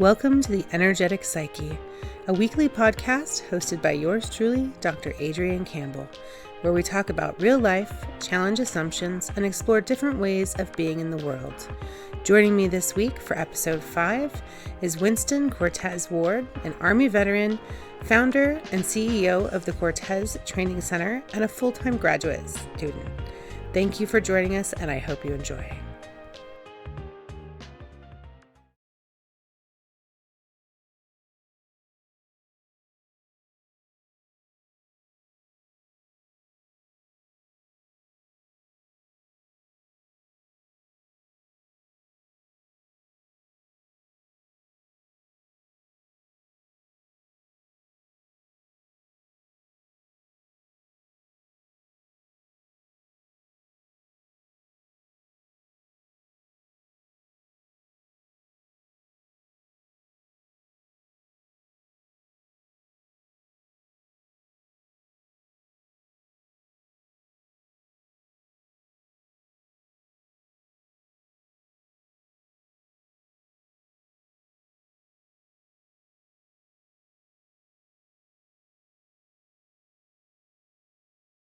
Welcome to the Energetic Psyche, a weekly podcast hosted by yours truly, Dr. Adrian Campbell, where we talk about real life, challenge assumptions, and explore different ways of being in the world. Joining me this week for episode 5 is Winston Cortez Ward, an Army veteran, founder and CEO of the Cortez Training Center, and a full-time graduate student. Thank you for joining us, and I hope you enjoy.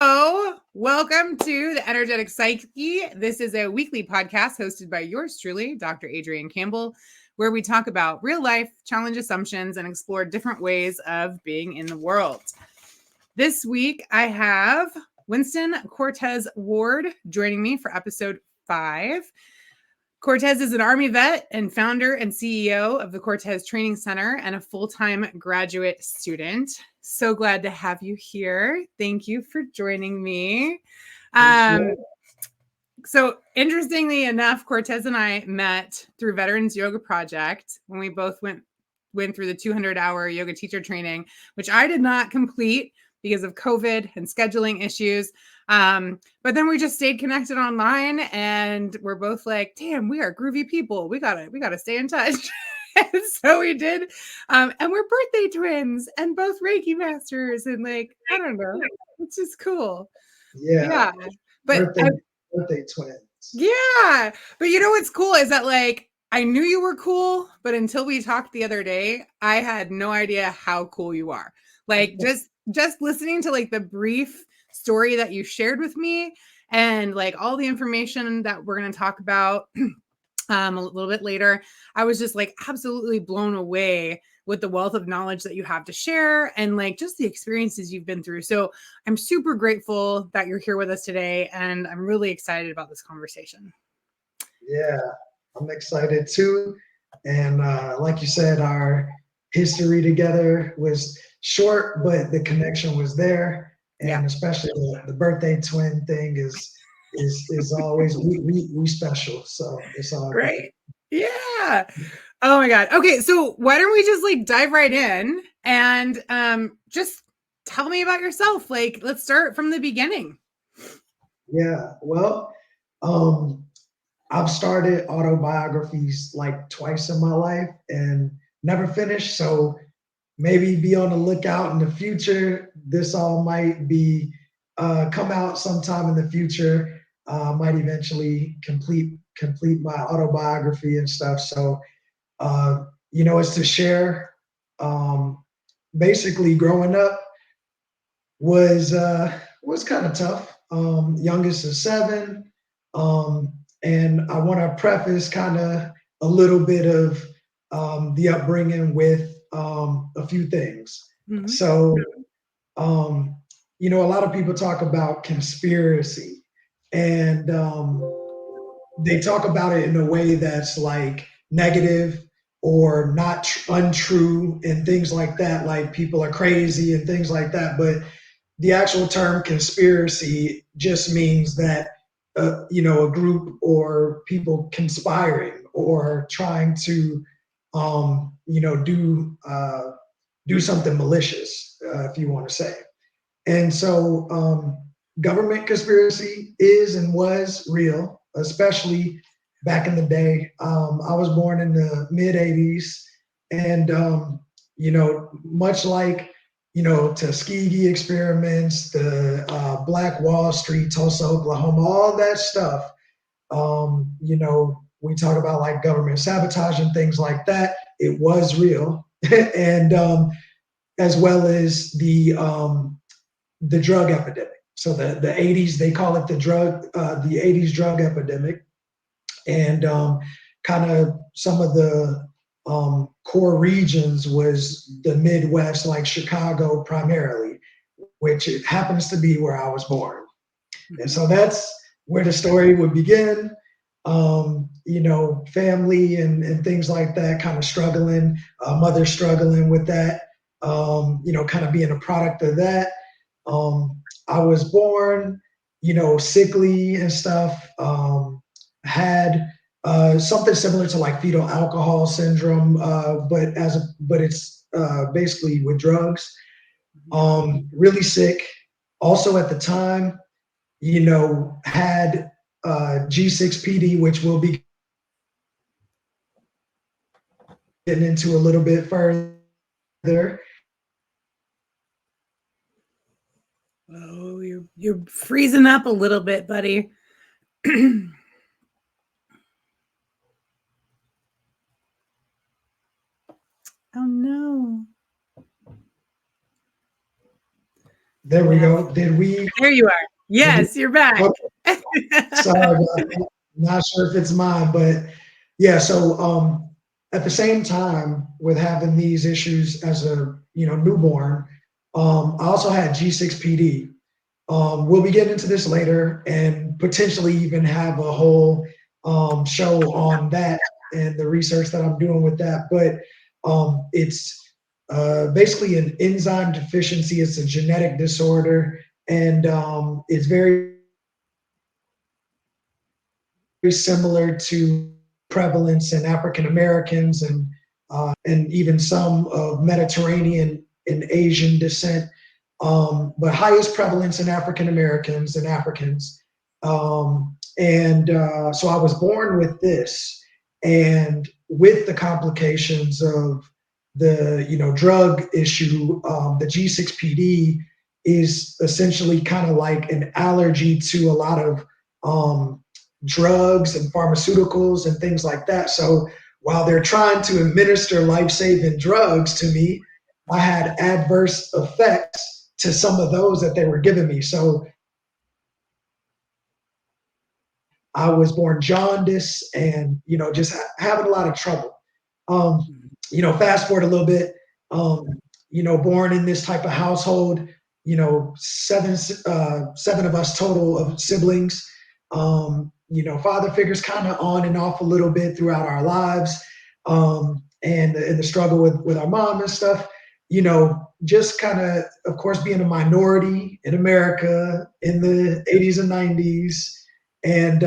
Hello, welcome to the Energetic Psyche. This is a weekly podcast hosted by yours truly, Dr. Adrian Campbell, where we talk about real life, challenge assumptions, and explore different ways of being in the world. This week, I have Winston Cortez Ward joining me for episode 5. Cortez is an Army vet and founder and CEO of the Cortez Training Center and a full-time graduate student. So glad to have you here. Thank you for joining me. So interestingly enough, Cortez and I met through Veterans Yoga Project when we both went through the 200-hour yoga teacher training, which I did not complete because of COVID and scheduling issues. But then we just stayed connected online, and we're both like, damn, we are groovy people. We gotta stay in touch. And so we did. And we're birthday twins and both Reiki masters. And like, I don't know, it's just cool. Yeah. But birthday twins. Yeah. But you know what's cool is that like, I knew you were cool, but until we talked the other day, I had no idea how cool you are. Like just listening to like the brief story that you shared with me and like all the information that we're going to talk about a little bit later, I was just like absolutely blown away with the wealth of knowledge that you have to share and like just the experiences you've been through. So I'm super grateful that you're here with us today, and I'm really excited about this conversation. Yeah, I'm excited too. And like you said, our history together was short, but the connection was there. And especially the birthday twin thing is always we special. So it's all great. Yeah. Oh my God. Okay. So why don't we just like dive right in and just tell me about yourself. Like, let's start from the beginning. Yeah. Well, I've started autobiographies like twice in my life and never finished. So maybe be on the lookout in the future. This all might be come out sometime in the future. Might eventually complete my autobiography and stuff. So it's to share. Basically, growing up was kind of tough. Youngest is 7. And I want to preface kind of a little bit of the upbringing with a few things. Mm-hmm. So, a lot of people talk about conspiracy, and they talk about it in a way that's like negative or not untrue and things like that, like people are crazy and things like that. But the actual term conspiracy just means that a group or people conspiring or trying to, do something malicious, if you want to say. And so government conspiracy is and was real, especially back in the day. I was born in the mid 80s, and, much like, Tuskegee experiments, the Black Wall Street, Tulsa, Oklahoma, all that stuff. We talk about like government sabotage and things like that. it was real, and as well as the drug epidemic. So the 80s, they call it the 80s drug epidemic, and kind of some of the core regions was the Midwest, like Chicago primarily, which it happens to be where I was born. And so that's where the story would begin. Family and things like that, kind of struggling, mother struggling with that, kind of being a product of that. I was born, sickly and stuff. Had something similar to like fetal alcohol syndrome, but it's basically with drugs. Really sick. Also at the time, had G6PD, which we'll be getting into a little bit further. Oh, you're freezing up a little bit, buddy. Oh no. There we go. Did we? There you are. Yes, you're back. Okay. Sorry about that. Not sure if it's mine, but yeah. So at the same time with having these issues as a newborn, I also had G6PD. We'll be getting into this later and potentially even have a whole show on that and the research that I'm doing with that. But it's basically an enzyme deficiency. It's a genetic disorder, and it's very, very similar to prevalence in African Americans and even some of Mediterranean and Asian descent, but highest prevalence in African Americans and Africans. So I was born with this, and with the complications of the drug issue, the G6PD is essentially kind of like an allergy to a lot of drugs and pharmaceuticals and things like that. So while they're trying to administer life-saving drugs to me, I had adverse effects to some of those that they were giving me. So I was born jaundice and, just having a lot of trouble. Fast forward a little bit, born in this type of household, seven of us total of siblings. Father figures kind of on and off a little bit throughout our lives, and the struggle with our mom and stuff. Just kind of course, being a minority in America in the 80s and 90s, and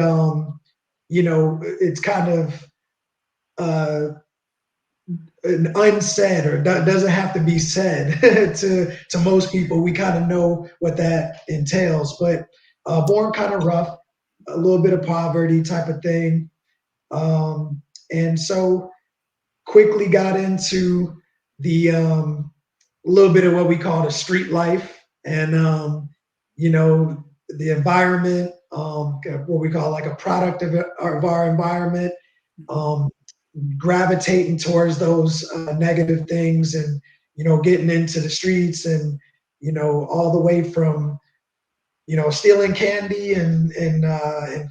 it's kind of an unsaid or doesn't have to be said to most people. We kind of know what that entails, but born kind of rough, a little bit of poverty type of thing. And so quickly got into the little bit of what we call the street life and, the environment, what we call like a product of our environment, gravitating towards those negative things and, getting into the streets and, all the way from, stealing candy and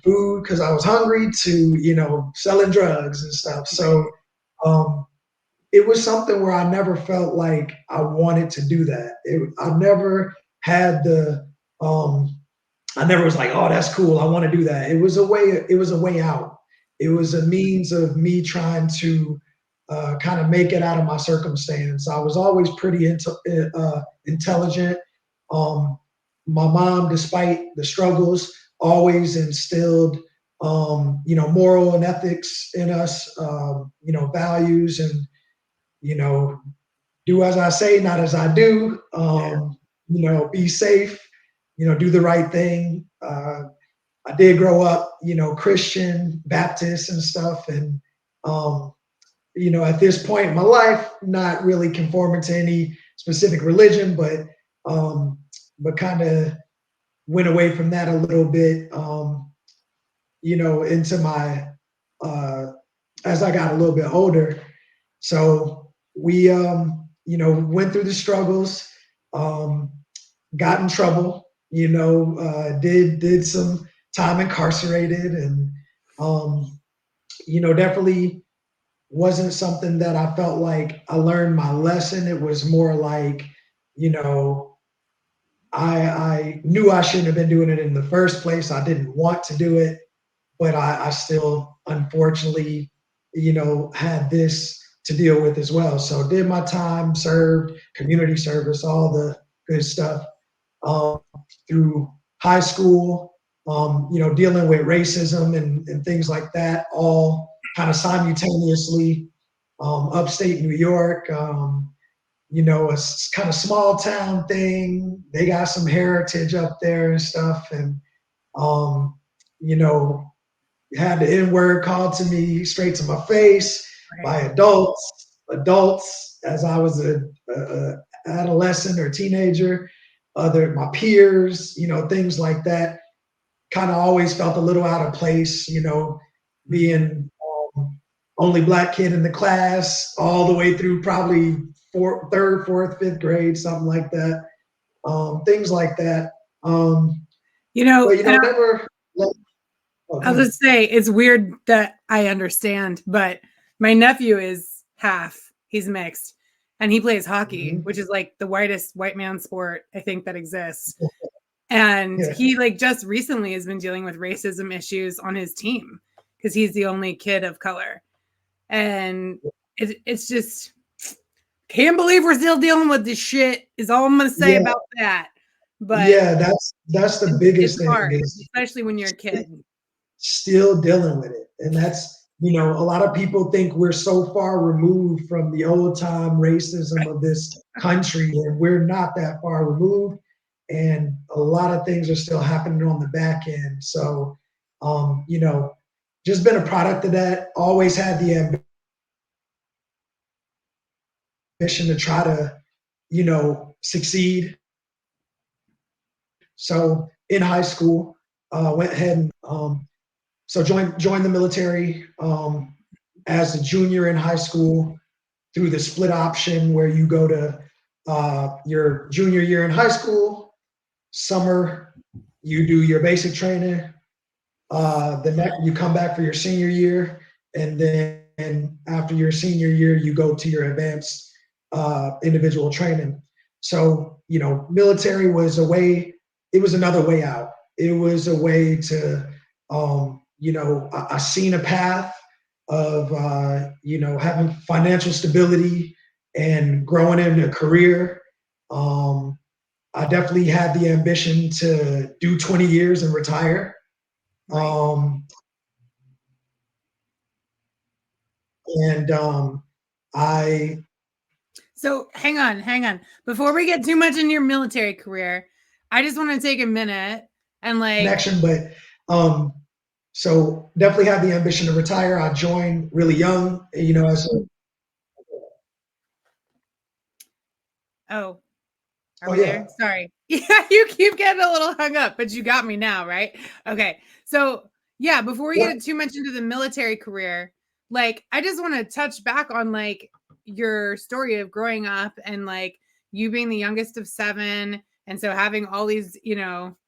food because I was hungry to, selling drugs and stuff. So it was something where I never felt like I wanted to do that. I never had I never was like, oh, that's cool, I want to do that. It was a way out. It was a means of me trying to kind of make it out of my circumstance. I was always pretty intelligent. My mom, despite the struggles, always instilled, moral and ethics in us, values and, do as I say, not as I do, be safe, do the right thing. I did grow up, Christian, Baptist and stuff. And, at this point in my life, not really conforming to any specific religion, but kind of went away from that a little bit, into my, as I got a little bit older. So we, went through the struggles, um, got in trouble, did some time incarcerated, and definitely wasn't something that I felt like I learned my lesson. It was more like, you know, I knew I shouldn't have been doing it in the first place. I didn't want to do it, but I still, unfortunately, had this to deal with as well. So did my time, served, community service, all the good stuff um, through high school, dealing with racism and things like that, all kind of simultaneously. Upstate New York, a kind of small town thing. They got some heritage up there and stuff, and um, you know, had the N word called to me straight to my face by Right. adults as I was a adolescent or teenager, other my peers, things like that. Kind of always felt a little out of place, Mhm. being only black kid in the class all the way through probably third, fourth, fifth grade, something like that. Things like that. But And never. Oh, go I'll ahead. just say it's weird that I understand, but my nephew is half, he's mixed, and he plays hockey, Mhm. which is like the whitest white man sport I think that exists. And Yeah, he like just recently has been dealing with racism issues on his team because he's the only kid of color. And it's just can't believe we're still dealing with this shit is all I'm gonna say yeah, about that. But yeah. That's the it's biggest thing hard, is especially when you're a kid. still dealing with it. And that's, a lot of people think we're so far removed from the old time racism of this country, and we're not that far removed. And a lot of things are still happening on the back end. So, just been a product of that, always had the ambition to try to, succeed. So in high school, went ahead and joined the military as a junior in high school through the split option where you go to your junior year in high school, summer, you do your basic training, the next you come back for your senior year, and then after your senior year, you go to your advanced individual training. So, military was a way, it was another way out. It was a way to, I seen a path of, having financial stability and growing in a career. Um, I definitely had the ambition to do 20 years and retire. Right. Um, and I So hang on. Before we get too much in your military career, I just want to take a minute and like, connection, but so definitely have the ambition to retire. I joined really young, as a, oh, are oh we there? yeah, Sorry. Yeah, you keep getting a little hung up, but you got me now, right? Okay. So yeah, before we yeah, get too much into the military career, like I just want to touch back on like your story of growing up and like you being the youngest of seven. And so having all these,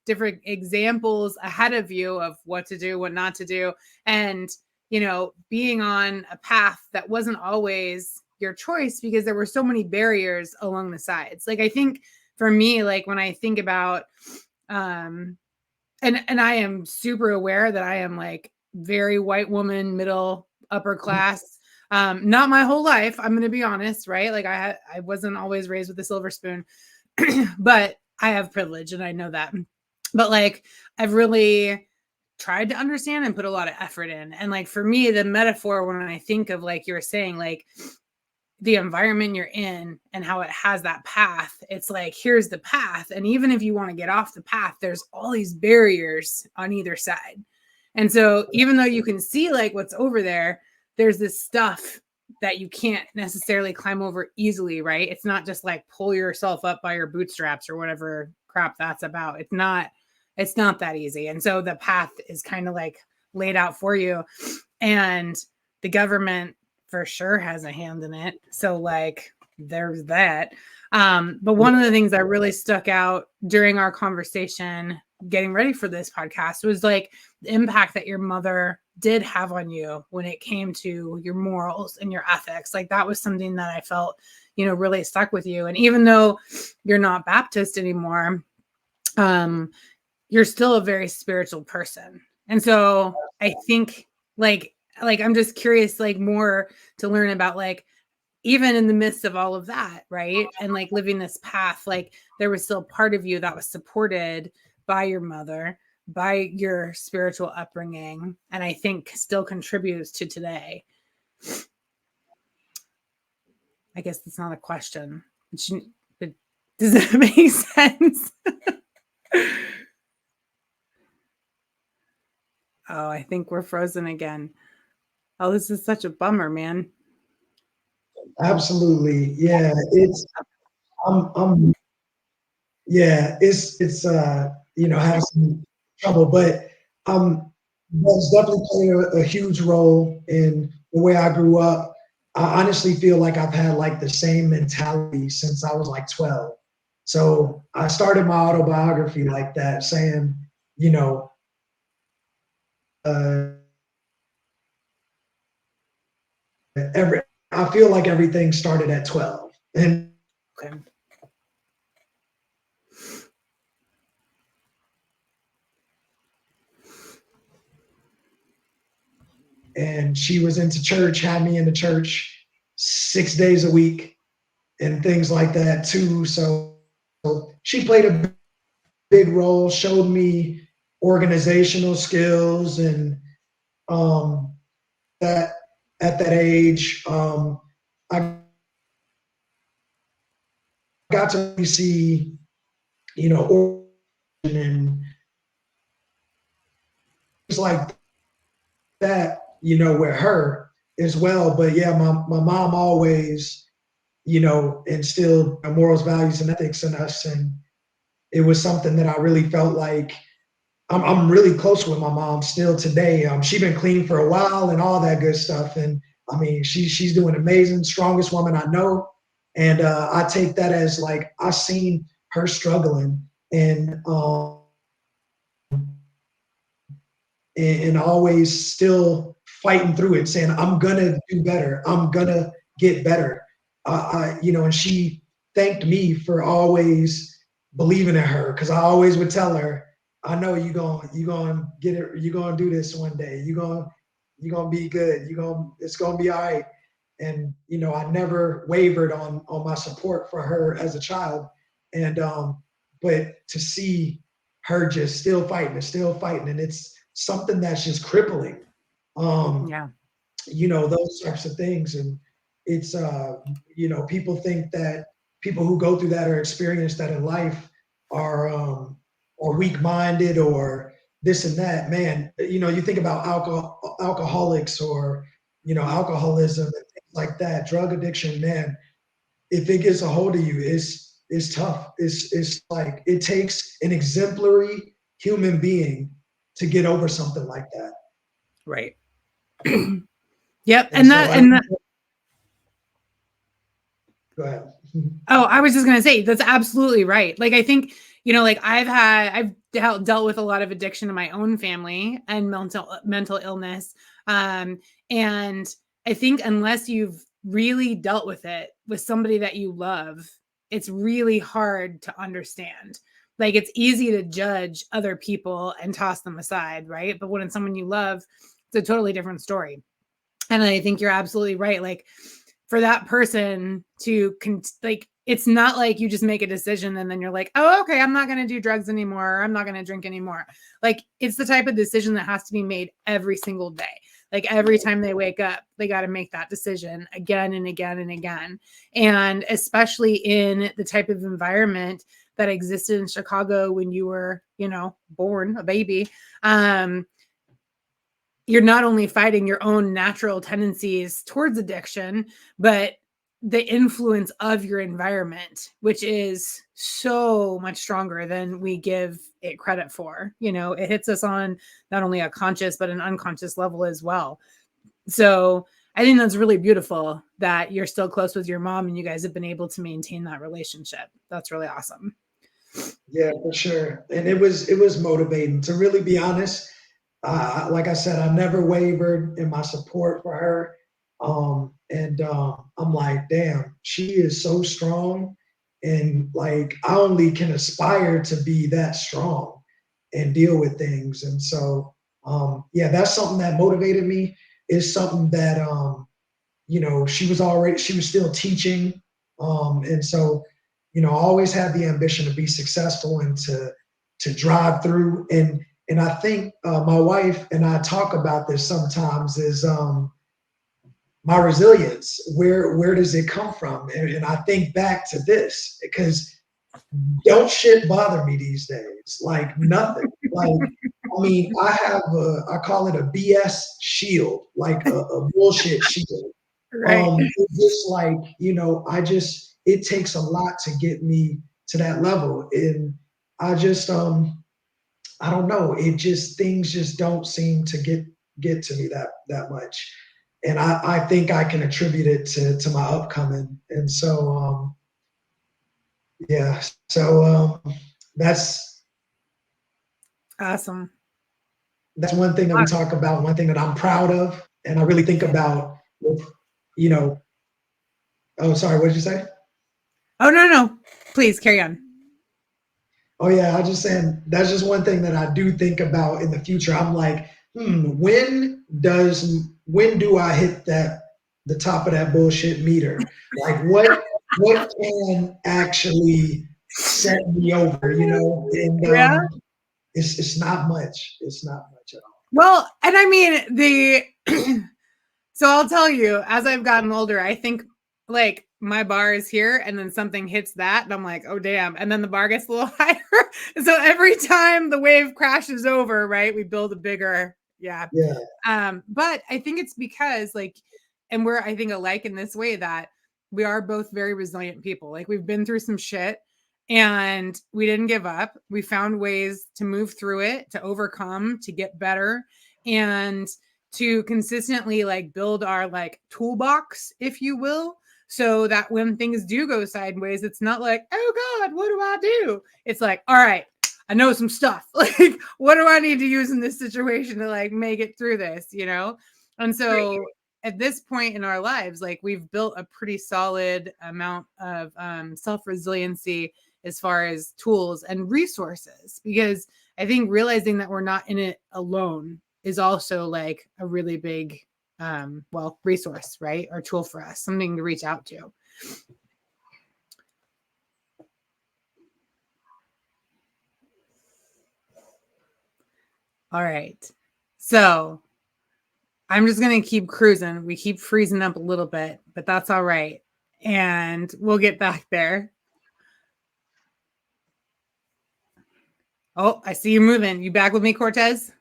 different examples ahead of you of what to do, what not to do. And, being on a path that wasn't always your choice because there were so many barriers along the sides. Like I think for me, like when I think about um and I am super aware that I am like very white woman, middle, upper class. Not my whole life, I'm gonna be honest, right? Like I wasn't always raised with a silver spoon, but I have privilege and I know that. But like I've really tried to understand and put a lot of effort in. And like for me, the metaphor when I think of like you were saying, like the environment you're in and how it has that path, it's like here's the path, and even if you want to get off the path, there's all these barriers on either side. And so even though you can see like what's over there, there's this stuff that you can't necessarily climb over easily, right? It's not just like pull yourself up by your bootstraps or whatever crap that's about. It's not that easy. And so the path is kind of like laid out for you, and the government for sure has a hand in it. So like there's that. But one of the things that really stuck out during our conversation getting ready for this podcast was like the impact that your mother did have on you when it came to your morals and your ethics. Like that was something that I felt, you know, really stuck with you. And even though you're not Baptist anymore, you're still a very spiritual person. And so I think like I'm just curious, like more to learn about like, even in the midst of all of that, right? And like living this path, like there was still part of you that was supported by your mother, by your spiritual upbringing, and I think still contributes to today. I guess that's not a question. But does that make sense? Oh, I think we're frozen again. Oh, this is such a bummer, man. Absolutely. Yeah. I'm yeah, it's having some trouble, but that's definitely playing a huge role in the way I grew up. I honestly feel like I've had like the same mentality since I was like 12. So I started my autobiography like that, saying, you know, uh, every I feel like everything started at 12, and Okay. she was into church, had me into church 6 days a week and things like that too. So she played a big role, showed me organizational skills, and um, that at that age, I got to really see, and things like that, with her as well. But yeah, my mom always, instilled morals, values, and ethics in us, and it was something that I really felt like I'm really close with my mom still today. She's been clean for a while and all that good stuff. And I mean, she's doing amazing, strongest woman I know. And I take that as like I seen her struggling and always still fighting through it, saying I'm gonna do better. I'm gonna get better. And she thanked me for always believing in her, because I always would tell her, I know you gonna get it. You're gonna do this one day. You're gonna be good. It's gonna be all right. And I never wavered on my support for her as a child. And but to see her just still fighting, and it's something that's just crippling. Yeah. Those types of things. And it's people think that people who go through that or experience that in life are weak-minded or this and that. Man, you think about alcoholics, or alcoholism and things like that, drug addiction. Man, if it gets a hold of you, it's tough. It's like it takes an exemplary human being to get over something like that. Right. Yep. And so go ahead. Oh, I was just going to say that's absolutely right. Like, I think, like I've dealt with a lot of addiction in my own family and mental illness. And I think unless you've really dealt with it with somebody that you love, it's really hard to understand. Like, it's easy to judge other people and toss them aside, right? But when it's someone you love, it's a totally different story. And I think you're absolutely right. Like, for that person to it's not like you just make a decision and then you're like, oh, okay, I'm not going to do drugs anymore. I'm not going to drink anymore. Like, it's the type of decision that has to be made every single day. Like, every time they wake up, they got to make that decision again and again and again. And especially in the type of environment that existed in Chicago when you were, born a baby, you're not only fighting your own natural tendencies towards addiction, but the influence of your environment, which is so much stronger than we give it credit for. It hits us on not only a conscious, but an unconscious level as well. So I think that's really beautiful that you're still close with your mom and you guys have been able to maintain that relationship. That's really awesome. Yeah, for sure. And it was motivating, to really be honest. Like I said, I never wavered in my support for her. And I'm like, damn, she is so strong. And like, I only can aspire to be that strong and deal with things. And so, yeah, that's something that motivated me. Is something that, she was still teaching. And so, I always had the ambition to be successful and to drive through. And I think my wife and I talk about this sometimes, is my resilience. Where does it come from? And I think back to this, because don't shit bother me these days. Like nothing. Like, I mean, I call it a BS shield, like a bullshit shield. Right. It's just like, it takes a lot to get me to that level. And I just, I don't know. It just, things just don't seem to get to me that much. And I think I can attribute it to my upcoming. And so, yeah. So, that's Awesome. one thing that we talk about, one thing that I'm proud of. And I really think about, you know, oh, sorry, what did you say? Oh, no. Please carry on. Oh yeah, I was just saying that's just one thing that I do think about in the future. I'm like, when do I hit the top of that bullshit meter? Like what can actually set me over, And Yeah. it's not much. It's not much at all. Well, and I mean, so I'll tell you, as I've gotten older, I think like my bar is here and then something hits that and I'm like, oh damn. And then the bar gets a little higher. So every time the wave crashes over, right, we build a bigger, yeah. But I think it's because and we're, I think, alike in this way, that we are both very resilient people. Like, we've been through some shit and we didn't give up. We found ways to move through it, to overcome, to get better, and to consistently build our toolbox, if you will, so that when things do go sideways, it's not like, oh God, what do I do? It's like, all right, I know some stuff. What do I need to use in this situation to make it through this, And so at this point in our lives, we've built a pretty solid amount of self-resiliency as far as tools and resources, because I think realizing that we're not in it alone is also a really big, resource, right? Or tool for us, something to reach out to. All right. So I'm just going to keep cruising. We keep freezing up a little bit, but that's all right. And we'll get back there. Oh, I see you moving. You back with me, Cortez?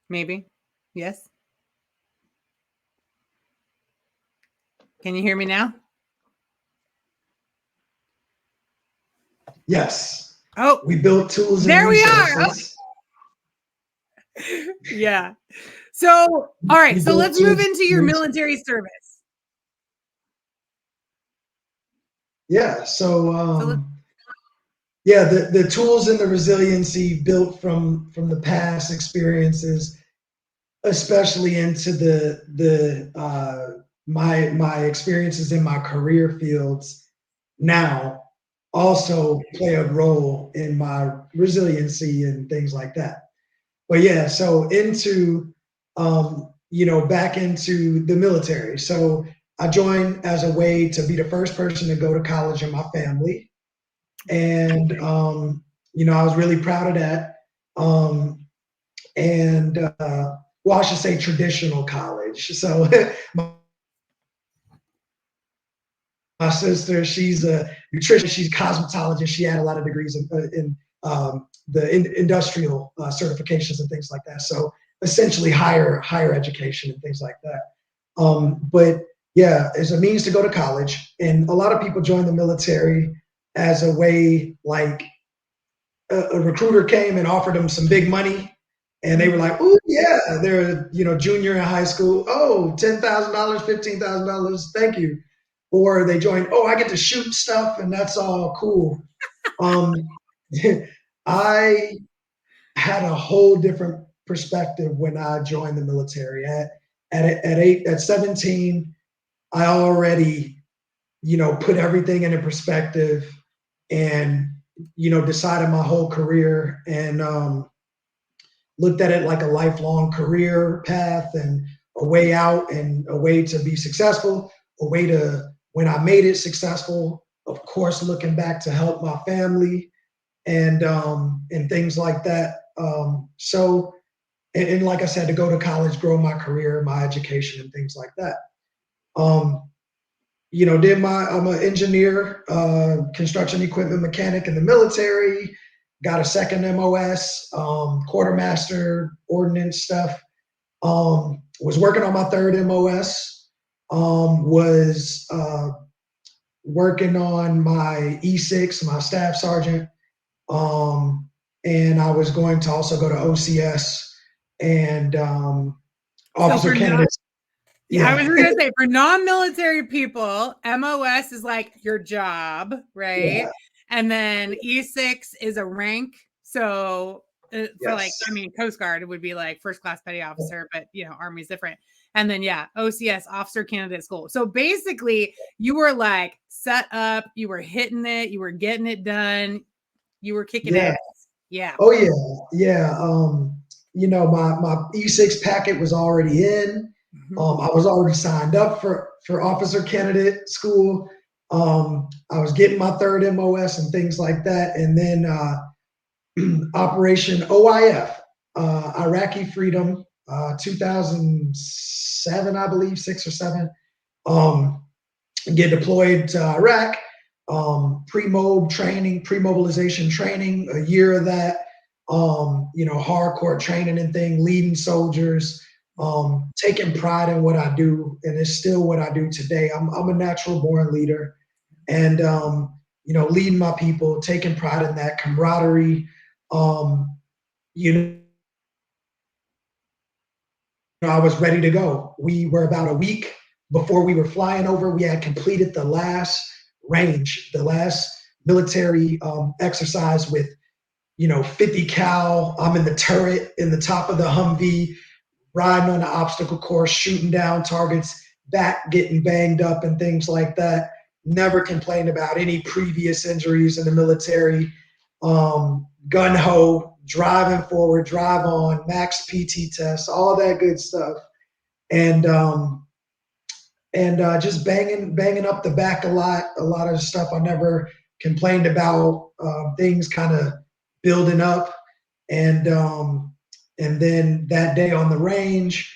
Maybe. Yes. Can you hear me now? Yes. Oh, we built tools. There and we are. Yeah. So, all right. So let's move into your military service. Yeah. So, yeah, the tools and the resiliency built from the past experiences, especially into my experiences in my career fields now, also play a role in my resiliency and things like that. But yeah, so back into the military. So I joined as a way to be the first person to go to college in my family. And, I was really proud of that. I should say traditional college. So my sister, she's a nutritionist, she's a cosmetologist. She had a lot of degrees in industrial certifications and things like that. So essentially higher education and things like that. But yeah, as a means to go to college. And a lot of people join the military as a way, a recruiter came and offered them some big money. And they were like, oh, yeah, they're, junior in high school. Oh, $10,000, $15,000. Thank you. Or they joined, oh, I get to shoot stuff and that's all cool. Um, I had a whole different perspective when I joined the military. At 17, I already, put everything into perspective and, decided my whole career and looked at it like a lifelong career path and a way out and a way to be successful, a way to, when I made it successful, of course, looking back to help my family and things like that. And like I said, to go to college, grow my career, my education, and things like that. I'm an engineer, construction equipment mechanic in the military. Got a second MOS, quartermaster, ordnance stuff. Was working on my third MOS. Was working on my E6, my staff sergeant. And I was going to also go to OCS and officer candidates. Yeah, I was going to say for non-military people, MOS is like your job, right? Yeah. And then E6 is a rank. So for Coast Guard, it would be like first class petty officer, but Army's different. And then OCS, officer candidate school. So basically you were like set up, you were hitting it, you were getting it done, you were kicking ass. Yeah. Oh yeah. Yeah. My E6 packet was already in. I was already signed up for officer candidate school. I was getting my third MOS and things like that. And then Operation OIF, Iraqi Freedom, 2007, I believe, 6 or 7. Get deployed to Iraq, pre-mobilization training, a year of that, hardcore training and thing, leading soldiers, taking pride in what I do, and it's still what I do today. I'm a natural born leader, and leading my people, taking pride in that camaraderie. I was ready to go. We were about a week before we were flying over. We had completed the last range, the last military exercise with 50 cal. I'm in the turret in the top of the Humvee, riding on the obstacle course, shooting down targets, back getting banged up and things like that. Never complained about any previous injuries in the military. Gun ho, driving forward, drive on, max PT tests, all that good stuff. And just banging up the back a lot of stuff I never complained about, things kind of building up. And then that day on the range,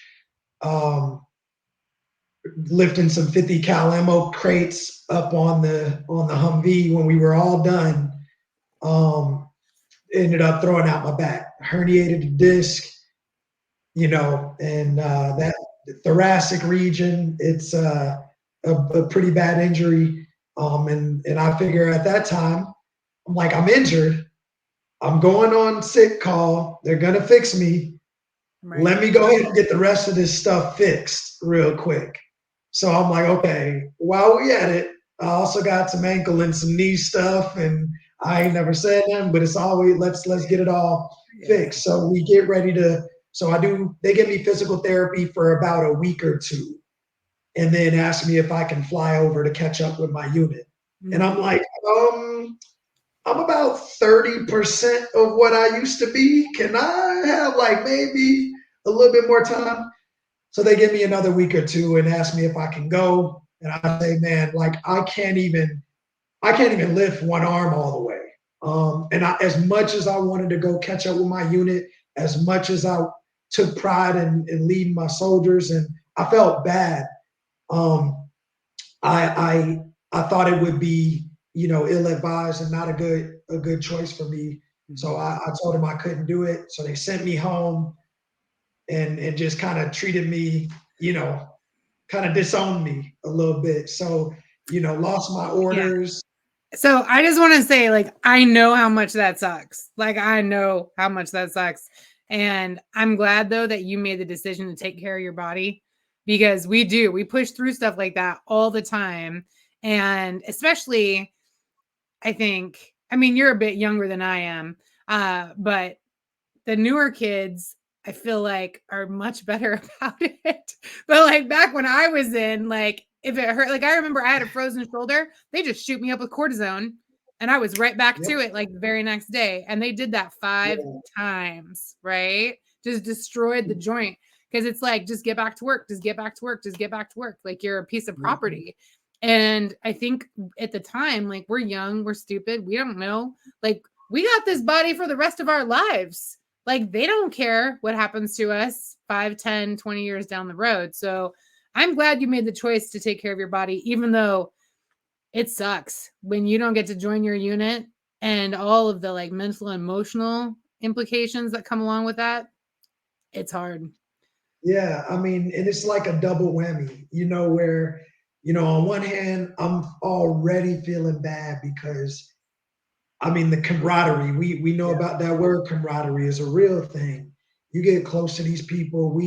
lifting some 50 cal ammo crates up on the Humvee when we were all done, ended up throwing out my back, herniated disc, and that thoracic region, it's a pretty bad injury. And I figure at that time, I'm like, I'm injured. I'm going on sick call. They're going to fix me. Right. Let me go ahead and get the rest of this stuff fixed real quick. So I'm like, okay, while we at it, I also got some ankle and some knee stuff, and I ain't never said them, but it's always, let's get it all fixed. So we get ready to, they give me physical therapy for about a week or two, and then ask me if I can fly over to catch up with my unit. Mm-hmm. And I'm like, I'm about 30% of what I used to be. Can I have like maybe a little bit more time? So they give me another week or two and ask me if I can go. And I say, man, like I can't even lift one arm all the way. As much as I wanted to go catch up with my unit, as much as I took pride in leading my soldiers, and I felt bad. I thought it would be, ill-advised and not a good choice for me. So I told them I couldn't do it. So they sent me home and just kind of treated me, kind of disowned me a little bit. So, lost my orders. Yeah. So I just want to say, like, I know how much that sucks. Like, I know how much that sucks. And I'm glad though that you made the decision to take care of your body, because we push through stuff like that all the time. And especially, I think, I mean, you're a bit younger than I am, but the newer kids, I feel like, are much better about it. But like back when I was in, like, if it hurt, like I remember I had a frozen shoulder, they just shoot me up with cortisone and I was right back Yep. to it like the very next day. And they did that 5 Yeah. times, right? Just destroyed the joint. Because it's like, just get back to work, just get back to work, just get back to work. Like you're a piece of Mhm. property. And I think at the time, like we're young, we're stupid, we don't know. Like we got this body for the rest of our lives. Like they don't care what happens to us 5, 10, 20 years down the road. So I'm glad you made the choice to take care of your body, even though it sucks when you don't get to join your unit and all of the like mental and emotional implications that come along with that. It's hard. Yeah, I mean, and it's like a double whammy, where, on one hand, I'm already feeling bad because, I mean, the camaraderie, we know Yeah. about that word camaraderie is a real thing. You get close to these people.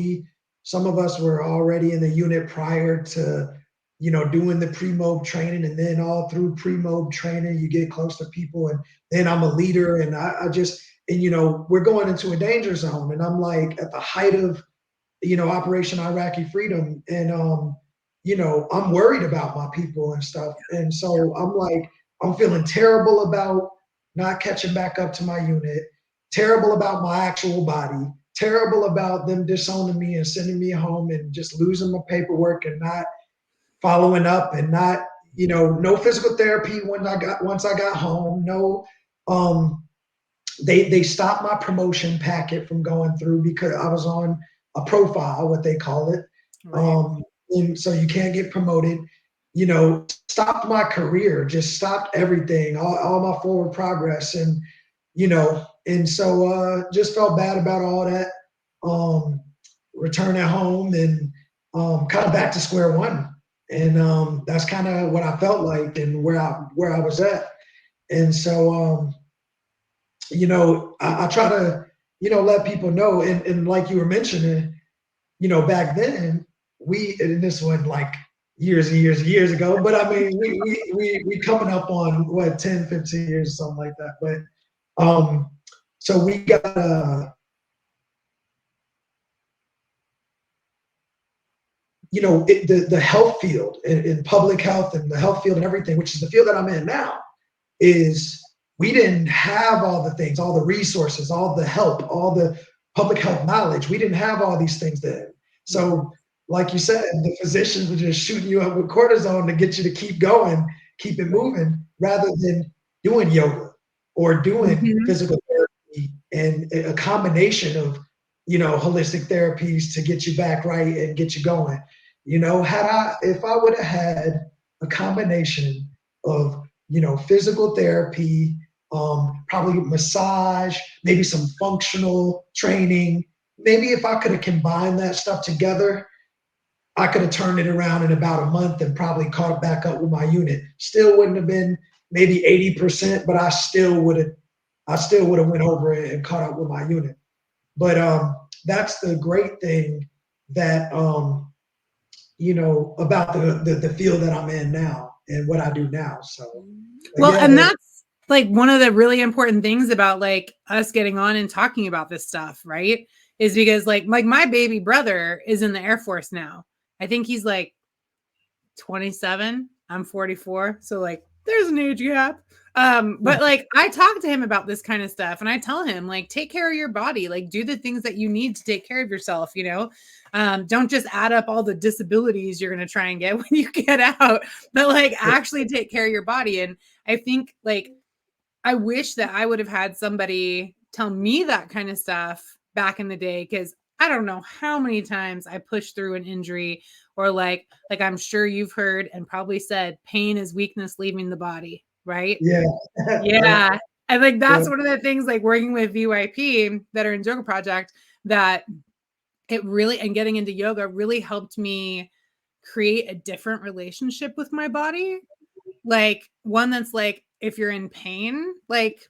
Some of us were already in the unit prior to, doing the pre-mob training, and then all through pre-mob training, you get close to people, and then I'm a leader, and I just, and we're going into a danger zone, and I'm like at the height of, Operation Iraqi Freedom. And, I'm worried about my people and stuff. And so I'm like, I'm feeling terrible about not catching back up to my unit, terrible about my actual body, terrible about them disowning me and sending me home and just losing my paperwork and not following up and not, no physical therapy once I got home. No, um, they stopped my promotion packet from going through because I was on a profile, what they call it. Right. And so you can't get promoted. Stopped my career, just stopped everything, all my forward progress, and so just felt bad about all that. Um, Returning home and kind of back to square one, and that's kind of what I felt like and where I was at, and so. I try to, let people know. And like you were mentioning, back then, and this was like years and years and years ago, but I mean, we coming up on what, 10, 15 years or something like that. But, so we got, the health field in public health and the health field and everything, which is the field that I'm in now, is we didn't have all the things, all the resources, all the help, all the public health knowledge. We didn't have all these things then. So, like you said, the physicians were just shooting you up with cortisone to get you to keep going, keep it moving, rather than doing yoga or doing Mhm. physical therapy and a combination of, holistic therapies to get you back right and get you going. If I would have had a combination of, physical therapy, probably massage, maybe some functional training. Maybe if I could have combined that stuff together, I could have turned it around in about a month and probably caught it back up with my unit. Still wouldn't have been maybe 80%, but I still would have went over it and caught up with my unit. But that's the great thing that about the field that I'm in now and what I do now. So Well, yeah, and that's like one of the really important things about like us getting on and talking about this stuff, right? Is because like my baby brother is in the Air Force now. I think he's like 27. I'm 44. So like there's an age gap. But like I talk to him about this kind of stuff and I tell him like take care of your body, like do the things that you need to take care of yourself, you know. Don't just add up all the disabilities you're gonna try and get when you get out, but like actually take care of your body. And I think like I wish that I would have had somebody tell me that kind of stuff back in the day, because I don't know how many times I pushed through an injury, or like I'm sure you've heard and probably said, pain is weakness leaving the body, right? yeah, yeah, Yeah. I think yeah, that's one of the things like working with VYP, Veterans Yoga Project, that it really, and getting into yoga really helped me create a different relationship with my body, like one that's like if you're in pain, like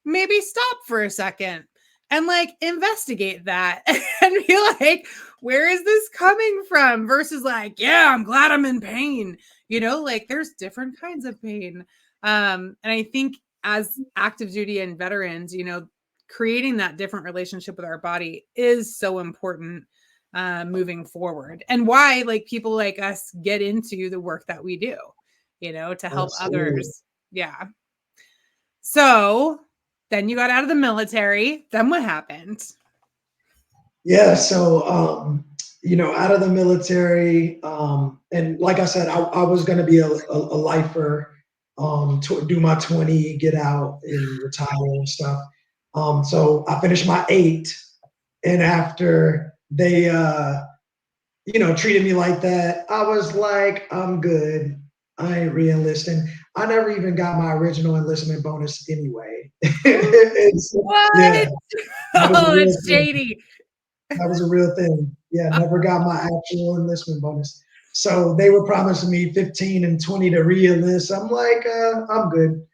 maybe stop for a second, and like investigate that and be like, where is this coming from? Versus like, yeah, I'm glad I'm in pain. Like there's different kinds of pain. And I think as active duty and veterans, creating that different relationship with our body is so important moving forward, and why like people like us get into the work that we do, to help Absolutely. others. Yeah. So then you got out of the military. Then what happened? Yeah, so out of the military, and like I said, I was going to be a lifer, do my 20, get out and retire and stuff. So I finished my 8, and after they, treated me like that, I was like, I'm good. I ain't re-enlisting. I never even got my original enlistment bonus anyway. Yeah, What? that was a Oh, real that's thing. shady. That was a real thing. Yeah, never got my actual enlistment bonus. So they were promising me 15 and 20 to re-enlist. I'm like, I'm good. Right.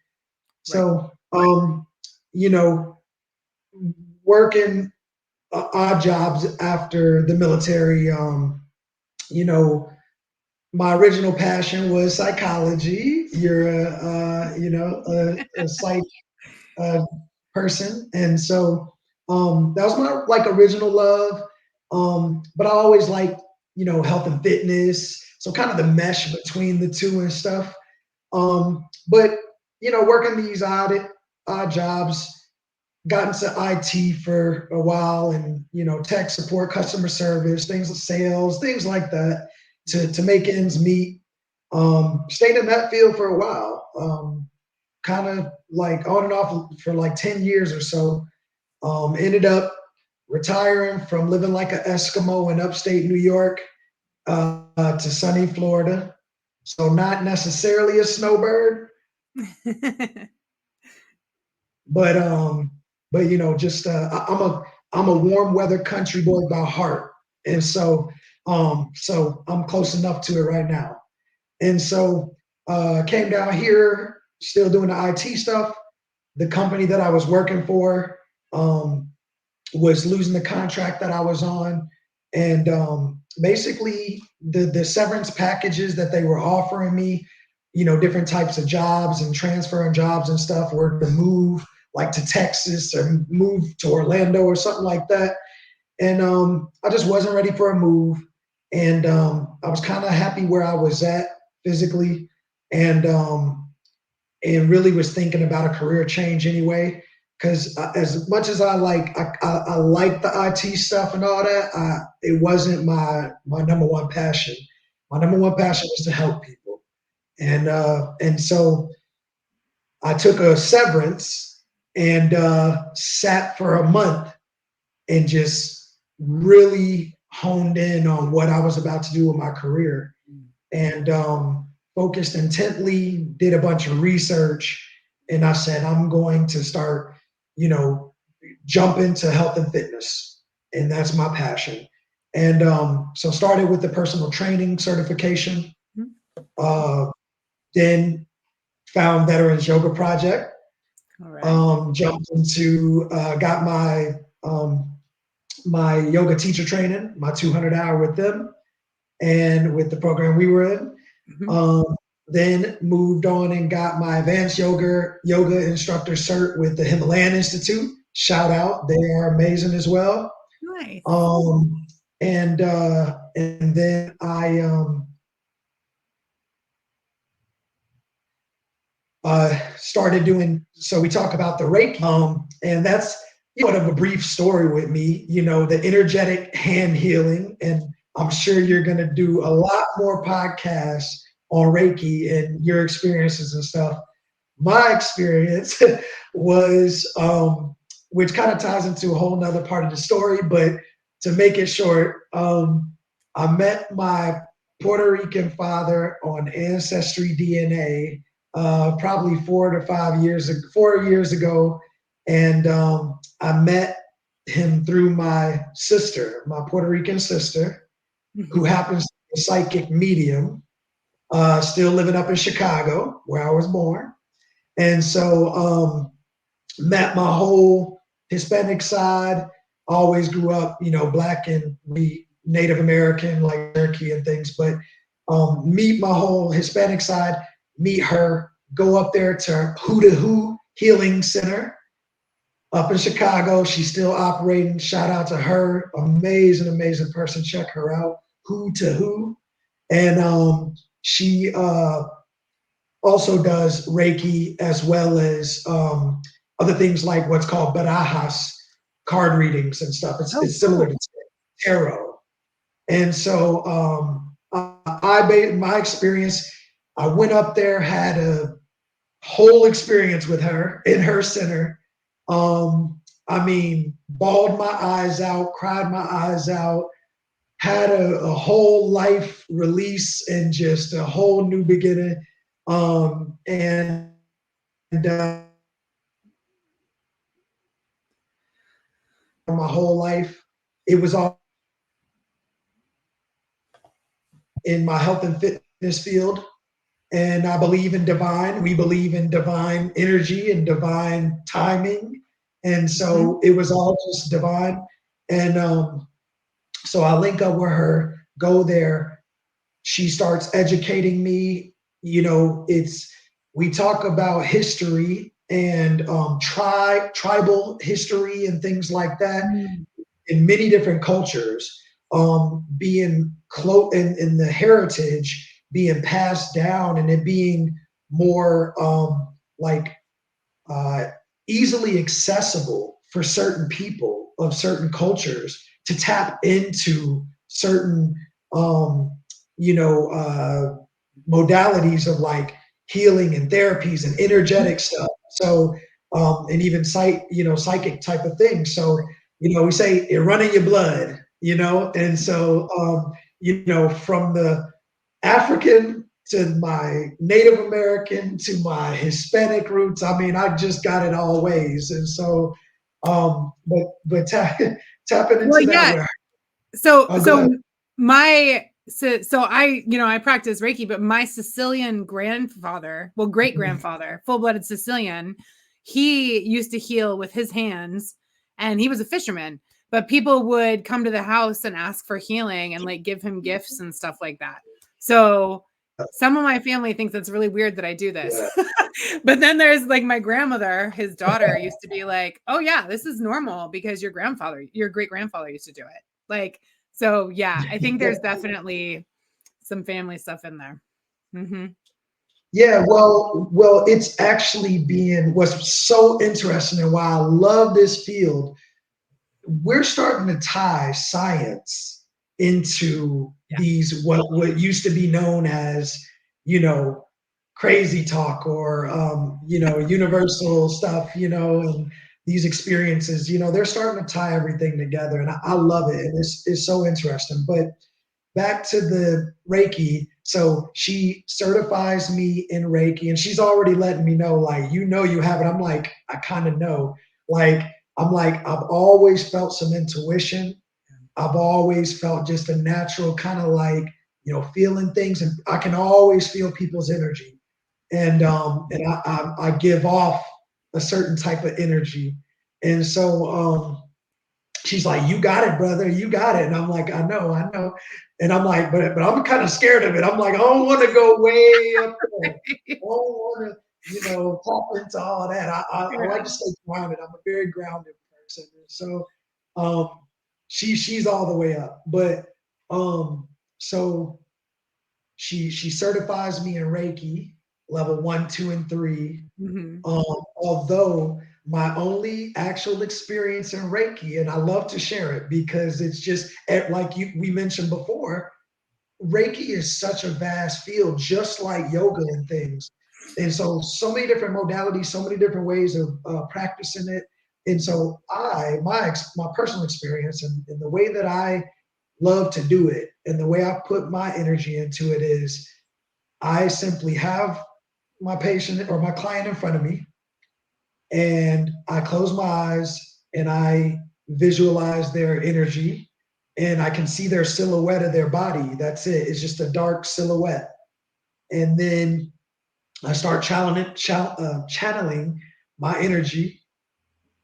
So, you know, working odd jobs after the military, you know, my original passion was psychology. You're a psych uh, person, and so that was my like original love. But I always liked health and fitness, so kind of the mesh between the two and stuff. But working these odd jobs, got into IT for a while, and tech support, customer service, things like sales, things like that, to make ends meet. Stayed in that field for a while. Kind of like on and off for like 10 years or so. Ended up retiring from living like an Eskimo in upstate New York to sunny Florida. So not necessarily a snowbird, but just I'm a warm weather country boy by heart, and so I'm close enough to it right now. And so came down here, still doing the IT stuff. The company that I was working for um, was losing the contract that I was on, and basically the severance packages that they were offering me, different types of jobs and transferring jobs and stuff, were to move like to Texas or move to Orlando or something like that. And I just wasn't ready for a move, and I was kind of happy where I was at physically, and really was thinking about a career change anyway. Because as much as I like the IT stuff and all that, it wasn't my number one passion. My number one passion was to help people, and so I took a severance and sat for a month and just really honed in on what I was about to do with my career, and focused intently, did a bunch of research, and I said, I'm going to start, you know, jump into health and fitness, and that's my passion. And so started with the personal training certification, uh, then found Veterans Yoga Project, All right. jumped into, got my yoga teacher training, my 200-hour with them, and with the program we were in. Mhm. Um, then moved on and got my advanced yoga instructor cert with the Himalayan Institute. Shout out, they are amazing as well. Nice. Um, and then I started doing. So we talk about the Reiki, and that's sort of a brief story with me. The energetic hand healing, and I'm sure you're going to do a lot more podcasts on Reiki and your experiences and stuff. My experience was, which kind of ties into a whole nother part of the story, but to make it short, I met my Puerto Rican father on Ancestry DNA probably 4 years ago, and I met him through my sister, my Puerto Rican sister, who Mhm. happens to be a psychic medium, still living up in Chicago, where I was born. And so met my whole Hispanic side, always grew up, Black and Native American, like Cherokee and things, but meet my whole Hispanic side, meet her, go up there to Who Healing Center up in Chicago. She's still operating. Shout out to her. Amazing, amazing person. Check her out. Who. And she also does Reiki as well as other things like what's called barajas, card readings and stuff. It's similar to tarot. And so my experience, I went up there, had a whole experience with her in her center. I mean, bawled my eyes out, cried my eyes out, had a whole life release and just a whole new beginning. And my whole life, it was all in my health and fitness field. And I believe in divine. We believe in divine energy and divine timing. And so it was all just divine. And so I link up with her, go there. She starts educating me. We talk about history and tribal history and things like that in many different cultures, being close in the heritage being passed down and it being more easily accessible for certain people of certain cultures to tap into certain modalities of like healing and therapies and energetic stuff. So and even psychic type of things. So we say it run in your blood, and so from the African to my Native American to my Hispanic roots. I mean, I just got it all ways. And so, but tapping into that. Yeah. So I practice Reiki, but my Sicilian grandfather, great grandfather, full-blooded Sicilian, he used to heal with his hands and he was a fisherman, but people would come to the house and ask for healing and like give him gifts and stuff like that. So some of my family thinks it's really weird that I do this. Yeah. But then there's like my grandmother, his daughter used to be like, oh yeah, this is normal because your great grandfather used to do it. Like, so yeah, I think there's definitely some family stuff in there. Mm-hmm. Yeah, well, it's actually what's so interesting and why I love this field. We're starting to tie science into these what used to be known as crazy talk or universal stuff, and these experiences. They're starting to tie everything together, and I love it, and it's so interesting. But back to the Reiki. So she certifies me in Reiki, and she's already letting me know, like, you have it. I'm like, I kind of know. I've always felt some intuition. I've always felt just a natural kind of like, feeling things, and I can always feel people's energy. And I give off a certain type of energy. And so she's like, you got it, brother, you got it. And I'm like, I know. And I'm like, but I'm kind of scared of it. I'm like, I don't want to go way up there. I don't want to, pop into all that. I like to stay grounded. I'm a very grounded person. And so she's all the way up. But so she certifies me in Reiki level 1, 2, and 3. Mm-hmm. Although my only actual experience in Reiki, and I love to share it because it's just like we mentioned before, Reiki is such a vast field, just like yoga and things. And so many different modalities, so many different ways of practicing it. And so my personal experience and the way that I love to do it and the way I put my energy into it is I simply have my patient or my client in front of me, and I close my eyes and I visualize their energy, and I can see their silhouette of their body. That's it. It's just a dark silhouette. And then I start channeling my energy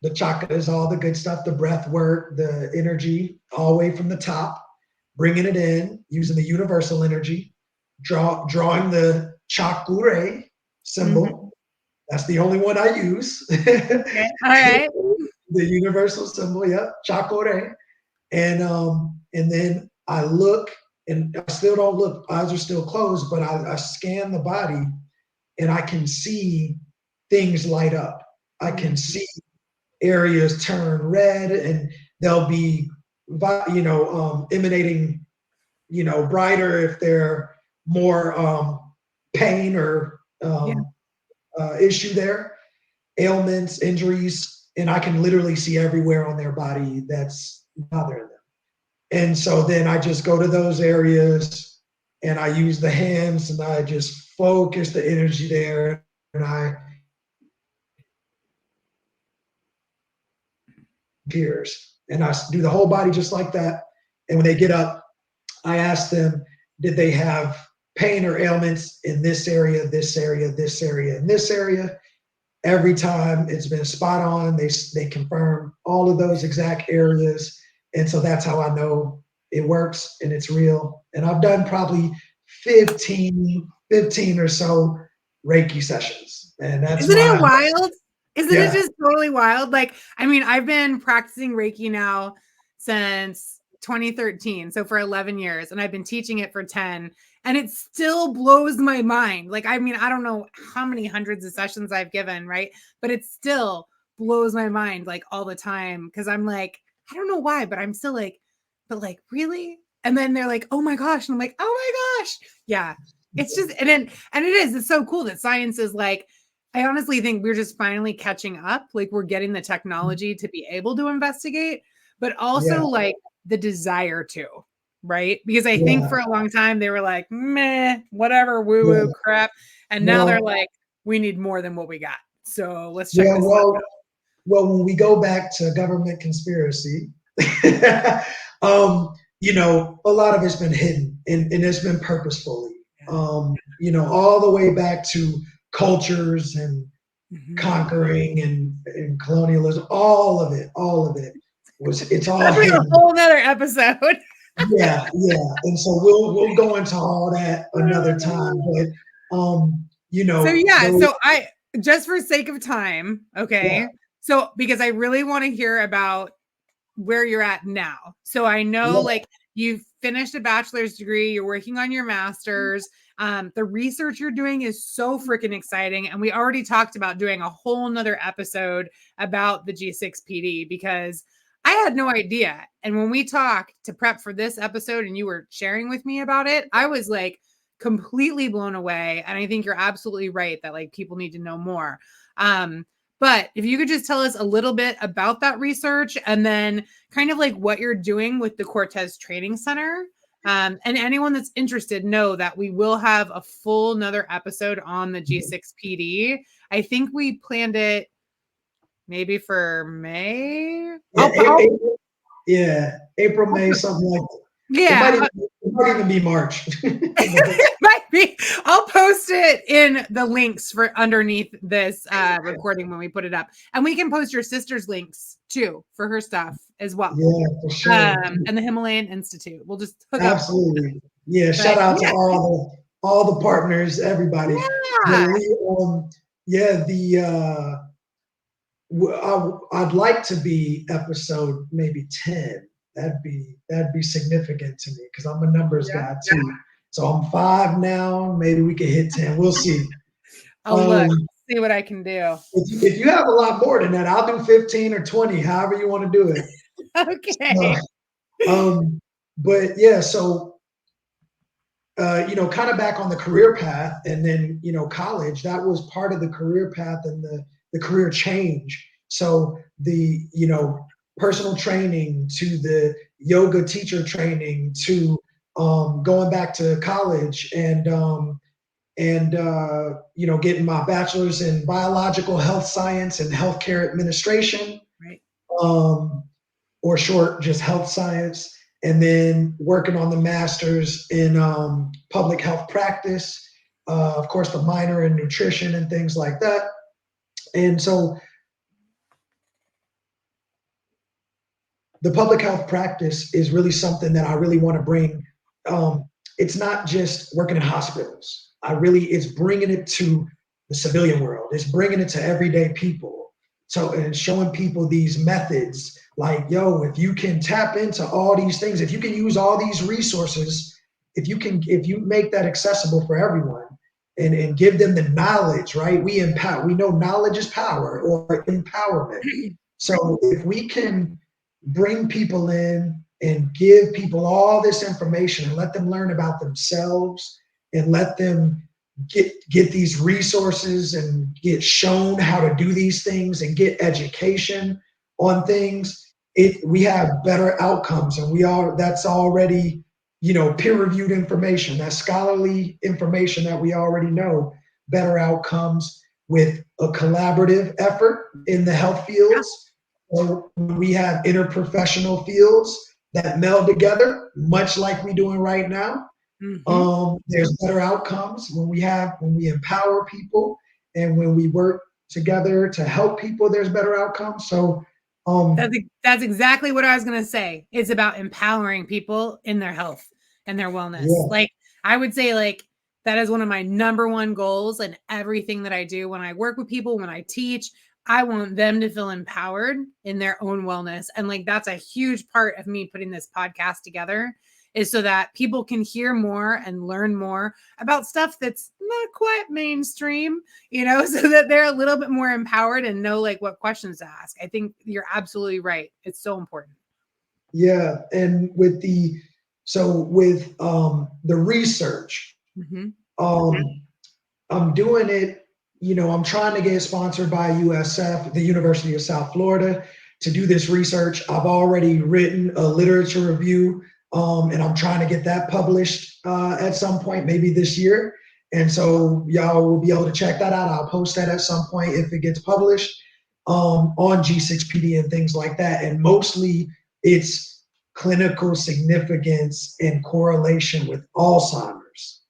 the chakras, all the good stuff, the breath work, the energy, all the way from the top, bringing it in, using the universal energy, drawing the chakure symbol. Mm-hmm. That's the only one I use. Okay. All right. The universal symbol, yep, chakore. And then I look, and I still don't look, eyes are still closed, but I scan the body and I can see things light up. I can see areas turn red, and they'll be, emanating, brighter if they're more pain or Yeah. issue there, ailments, injuries, and I can literally see everywhere on their body that's bothering them. And so then I just go to those areas and I use the hands and I just focus the energy there, and I peers. And I do the whole body just like that. And when they get up, I ask them, did they have pain or ailments in this area, this area, this area, and this area? Every time it's been spot on. They confirm all of those exact areas. And so that's how I know it works and it's real. And I've done probably 15 or so Reiki sessions. And that's Isn't it my, wild? Isn't it yeah, just totally wild? Like, I mean, I've been practicing Reiki now since 2013, so for 11 years, and I've been teaching it for 10, and it still blows my mind. Like, I mean, I don't know how many hundreds of sessions I've given, right? But it still blows my mind like all the time, because I'm like, I don't know why, but I'm still like, but like, really? And then they're like, oh my gosh. And I'm like, oh my gosh. Yeah. It's just, it's so cool that science is like, I honestly think we're just finally catching up. Like, we're getting the technology to be able to investigate, but also yeah, like the desire to, right? Because I think yeah, for a long time they were like, meh, whatever, woo yeah. woo crap. And now they're Well, like, we need more than what we got. So let's check yeah, this stuff well, out. when we go back to government conspiracy, a lot of it's been hidden and it's been purposefully, all the way back to cultures and Mhm. conquering and colonialism, all of it it's all That'll be a hidden. whole nother episode. Yeah, yeah. And so we'll go into all that another time. But So yeah, those, so I just for sake of time, yeah, okay. So because I really want to hear about where you're at now. So I know yeah, like you've finished a bachelor's degree, you're working on your master's. The research you're doing is so freaking exciting. And we already talked about doing a whole nother episode about the G6PD because I had no idea. And when we talked to prep for this episode and you were sharing with me about it, I was like completely blown away. And I think you're absolutely right that like people need to know more. But if you could just tell us a little bit about that research and then kind of like what you're doing with the Cortez Training Center. And anyone that's interested, know that we will have a full another episode on the G6PD. I think we planned it maybe for May. yeah, April, yeah, April, May, I'll something like that. yeah, It might even be March. it might be. I'll post it in the links for underneath this recording when we put it up. And we can post your sister's links too for her stuff as well. Yeah, for sure. And the Himalayan Institute. We'll just hook up. Absolutely. Yeah, But shout out to yeah, all the partners, everybody. Yeah, yeah. yeah, I'd like to be episode maybe 10. That'd be significant to me because I'm a numbers Yeah. guy too. So I'm 5 now. Maybe we could hit 10. We'll see. I'll look, Um, see what I can do. if you have a lot more than that, I'll do 15 or 20, however you want to do it. Okay. Um, but yeah, so kind of back on the career path, and then college. That was part of the career path and the career change. So the personal training to the yoga teacher training to going back to college and getting my bachelor's in biological health science and healthcare administration, Right. um, or short, just health science, and then working on the master's in public health practice, of course, the minor in nutrition and things like that. And so the public health practice is really something that I really want to bring. Um, it's not just working in hospitals. It's bringing it to the civilian world. It's bringing it to everyday people. So, and showing people these methods like, yo, if you can tap into all these things, if you can use all these resources, if you make that accessible for everyone and give them the knowledge, right? We know knowledge is power or empowerment. So if we can bring people in and give people all this information and let them learn about themselves and let them get these resources and get shown how to do these things and get education on things, we have better outcomes, and that's already, peer-reviewed information, that's scholarly information that we already know. Better outcomes with a collaborative effort in the health Yeah. fields. So we have interprofessional fields that meld together, much like we're doing right now. Mm-hmm. There's better outcomes when we empower people and when we work together to help people. There's better outcomes. So, That's exactly what I was going to say. It's about empowering people in their health and their wellness. yeah, Like, I would say, like, that is one of my number one goals in everything that I do. When I work with people, when I teach, I want them to feel empowered in their own wellness. And like, that's a huge part of me putting this podcast together, is so that people can hear more and learn more about stuff that's not quite mainstream, so that they're a little bit more empowered and know like what questions to ask. I think you're absolutely right. It's so important. yeah. And with the research, Mm-hmm. I'm doing it. I'm trying to get sponsored by USF, the University of South Florida, to do this research. I've already written a literature review, and I'm trying to get that published at some point, maybe this year. And so y'all will be able to check that out. I'll post that at some point if it gets published on G6PD and things like that. And mostly it's clinical significance and correlation with Alzheimer's.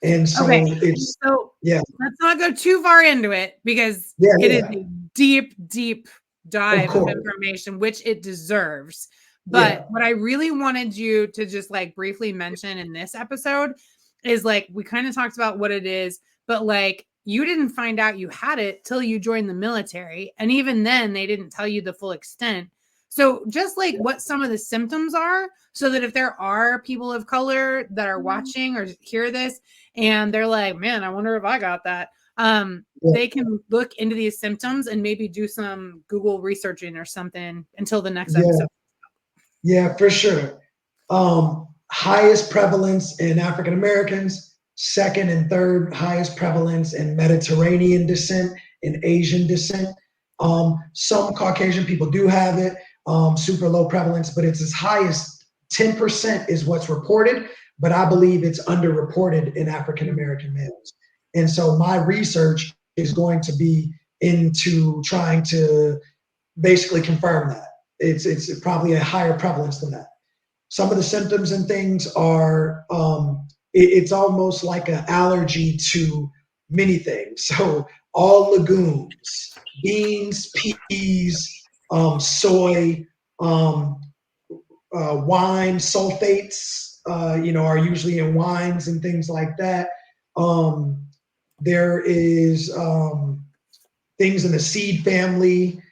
And so Okay. it's, So yeah, let's not go too far into it, because yeah, it is yeah, a deep, deep of dive of course. information, which it deserves. Yeah, But what I really wanted you to just like briefly mention in this episode is like, we kind of talked about what it is, but like, you didn't find out you had it till you joined the military. And even then, they didn't tell you the full extent. So just like what some of the symptoms are, so that if there are people of color that are watching or hear this, and they're like, man, I wonder if I got that. yeah, They can look into these symptoms and maybe do some Google researching or something until the next yeah, episode. yeah, for sure. Highest prevalence in African Americans, second and third highest prevalence in Mediterranean descent and Asian descent. Some Caucasian people do have it, super low prevalence, but it's as high as 10% is what's reported, but I believe it's underreported in African American males. And so my research is going to be into trying to basically confirm that. It's probably a higher prevalence than that. Some of the symptoms and things are it's almost like an allergy to many things. So all legumes, beans, peas, soy, wine, sulfates, are usually in wines and things like that. There is things in the seed family,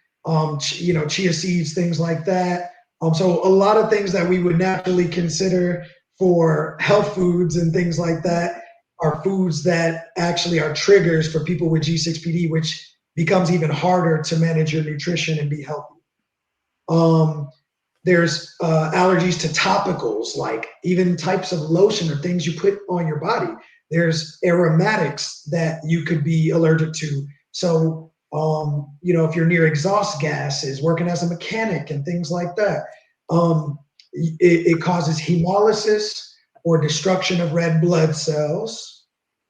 chia seeds, things like that. So a lot of things that we would naturally consider for health foods and things like that are foods that actually are triggers for people with G6PD, which becomes even harder to manage your nutrition and be healthy. There's allergies to topicals, like even types of lotion or things you put on your body. There's aromatics that you could be allergic to. So, if you're near exhaust gases, working as a mechanic and things like that, it causes hemolysis or destruction of red blood cells.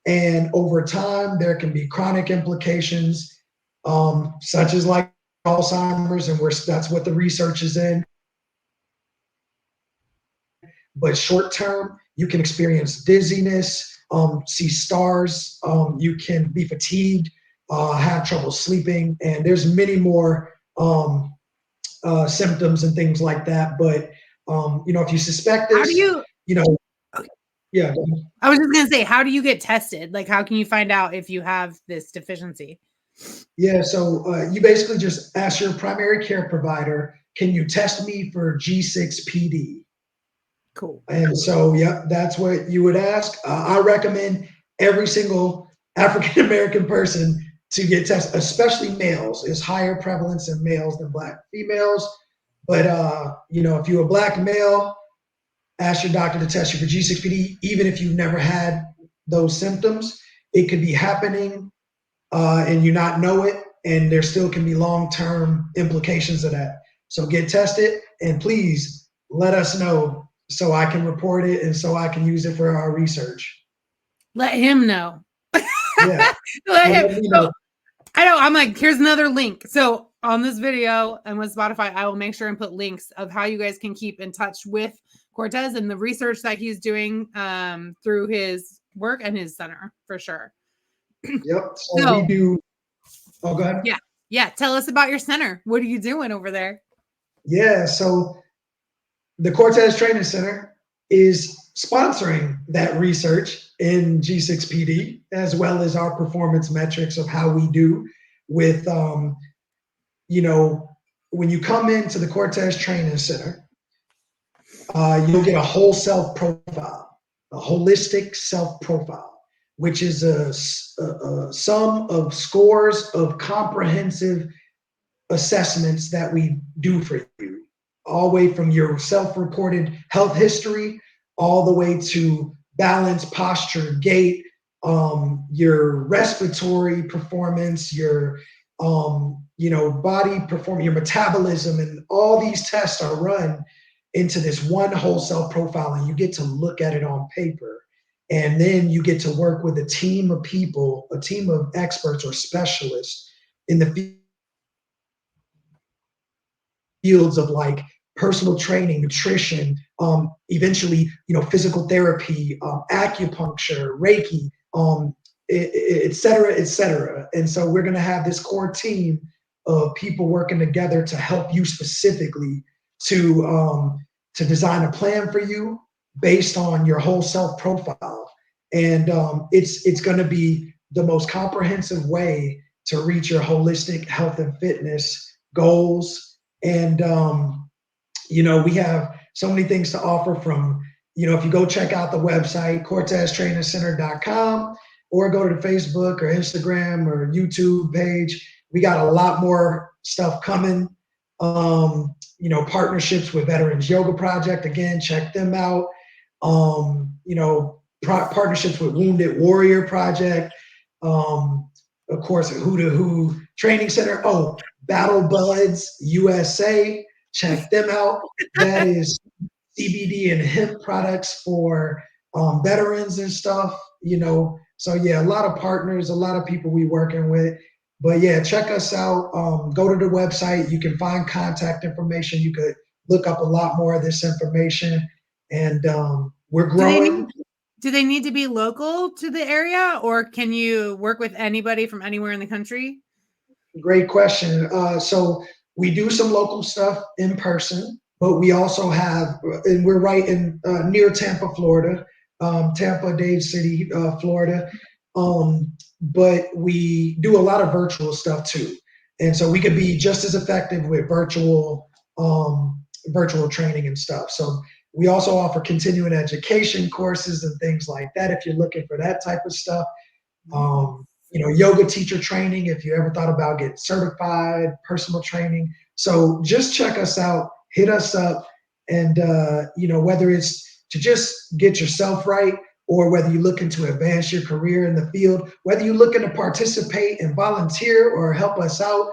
And over time, there can be chronic implications, such as like Alzheimer's, and that's what the research is in. But short term, you can experience dizziness, see stars, you can be fatigued, have trouble sleeping, and there's many more symptoms and things like that. But if you suspect How do this, you? yeah. I was just gonna say, how do you get tested? Like, how can you find out if you have this deficiency? Yeah, so you basically just ask your primary care provider, can you test me for G6PD? Cool. And so, yeah, that's what you would ask. I recommend every single African American person to get tested, especially males. It's higher prevalence in males than Black females. But if you're a Black male, ask your doctor to test you for G6PD, even if you've never had those symptoms. It could be happening and you not know it, and there still can be long-term implications of that. So get tested, and please let us know so I can report it and so I can use it for our research. Let him know. Yeah. Let him. You So, know, I know. I'm like, here's another link. So on this video and with Spotify, I will make sure and put links of how you guys can keep in touch with Cortez and the research that he's doing through his work and his center for sure. yep. So we do. Oh, go ahead. Yeah. Tell us about your center. What are you doing over there? Yeah. So the Cortez Training Center is sponsoring that research in G6PD, as well as our performance metrics of how we do with, when you come into the Cortez Training Center, you'll get a whole self profile, a holistic self profile, which is a sum of scores of comprehensive assessments that we do for you, all the way from your self-reported health history, all the way to balance, posture, gait, your respiratory performance, your body performance, your metabolism, and all these tests are run into this one whole self profile, and you get to look at it on paper. And then you get to work with a team of people, a team of experts or specialists in the fields of like personal training, nutrition, eventually, physical therapy, acupuncture, Reiki, et cetera, et cetera. And so we're going to have this core team of people working together to help you specifically to design a plan for you based on your whole self profile. And it's going to be the most comprehensive way to reach your holistic health and fitness goals. And we have so many things to offer from, if you go check out the website, corteztrainingcenter.com, or go to the Facebook or Instagram or YouTube page. We got a lot more stuff coming. Partnerships with Veterans Yoga Project. Again, check them out. Partnerships with Wounded Warrior Project. Of course, Who to Who Training Center. Oh, Battle Buds USA. Check them out. That is CBD and hemp products for veterans and stuff. So yeah, a lot of partners, a lot of people we working with. But yeah, check us out. Go to the website. You can find contact information. You could look up a lot more of this information. And we're growing. Do they need to be local to the area, or can you work with anybody from anywhere in the country? Great question. So we do some local stuff in person, but we also have, and we're right in near Tampa, Florida, Tampa, Dade City, Florida. But we do a lot of virtual stuff too. And so we could be just as effective with virtual training and stuff. So we also offer continuing education courses and things like that if you're looking for that type of stuff. Yoga teacher training, if you ever thought about getting certified, personal training. So just check us out, hit us up, and whether it's to just get yourself right, or whether you're looking to advance your career in the field, whether you're looking to participate and volunteer or help us out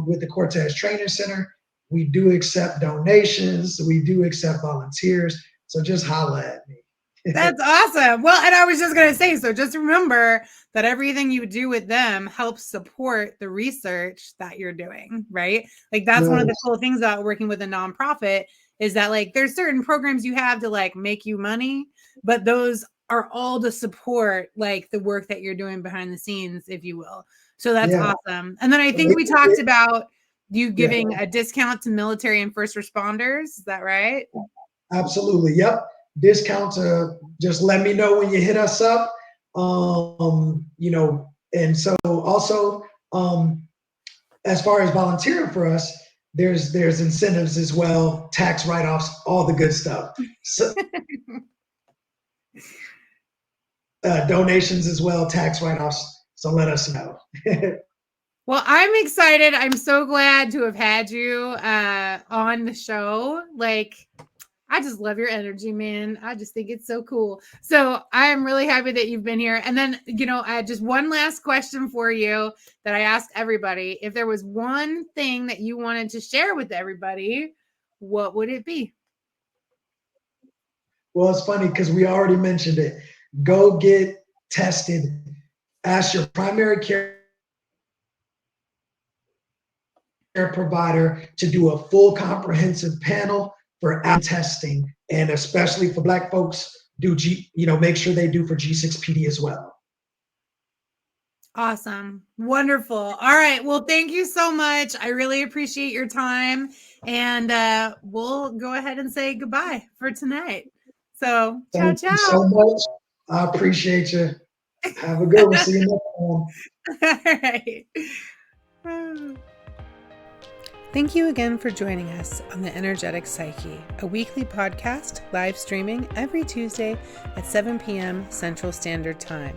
with the Cortez Training Center, we do accept donations, we do accept volunteers. So just holla at me. That's awesome. Well, and I was just going to say, so just remember that everything you do with them helps support the research that you're doing, right? Like that's one of the cool things about working with a nonprofit is that like there's certain programs you have to like make you money, but those are all to support like the work that you're doing behind the scenes, if you will. So that's awesome. And then I think we talked about You giving a discount to military and first responders? Is that right? Absolutely. Yep. Discounts. Just let me know when you hit us up. And so also, as far as volunteering for us, there's incentives as well, tax write-offs, all the good stuff. So, donations as well, tax write-offs. So let us know. Well, I'm excited. I'm so glad to have had you on the show. Like, I just love your energy, man. I just think it's so cool. So I'm really happy that you've been here. And then, I had just one last question for you that I asked everybody. If there was one thing that you wanted to share with everybody, what would it be? Well, it's funny because we already mentioned it. Go get tested. Ask your primary care provider to do a full comprehensive panel for testing, and especially for Black folks, make sure they do for G6PD as well. Awesome. Wonderful. All right. Well, thank you so much. I really appreciate your time. And we'll go ahead and say goodbye for tonight. So, ciao, Thank ciao. you so much. I appreciate you. Have a good one. See you next time. All right. Thank you again for joining us on the Energetic Psyche, a weekly podcast live streaming every Tuesday at 7 p.m. Central Standard Time.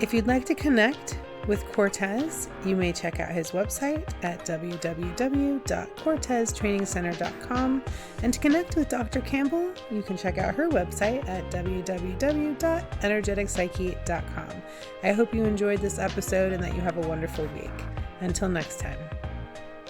If you'd like to connect with Cortez, you may check out his website at www.corteztrainingcenter.com. And to connect with Dr. Campbell, you can check out her website at www.energeticpsyche.com. I hope you enjoyed this episode and that you have a wonderful week. Until next time.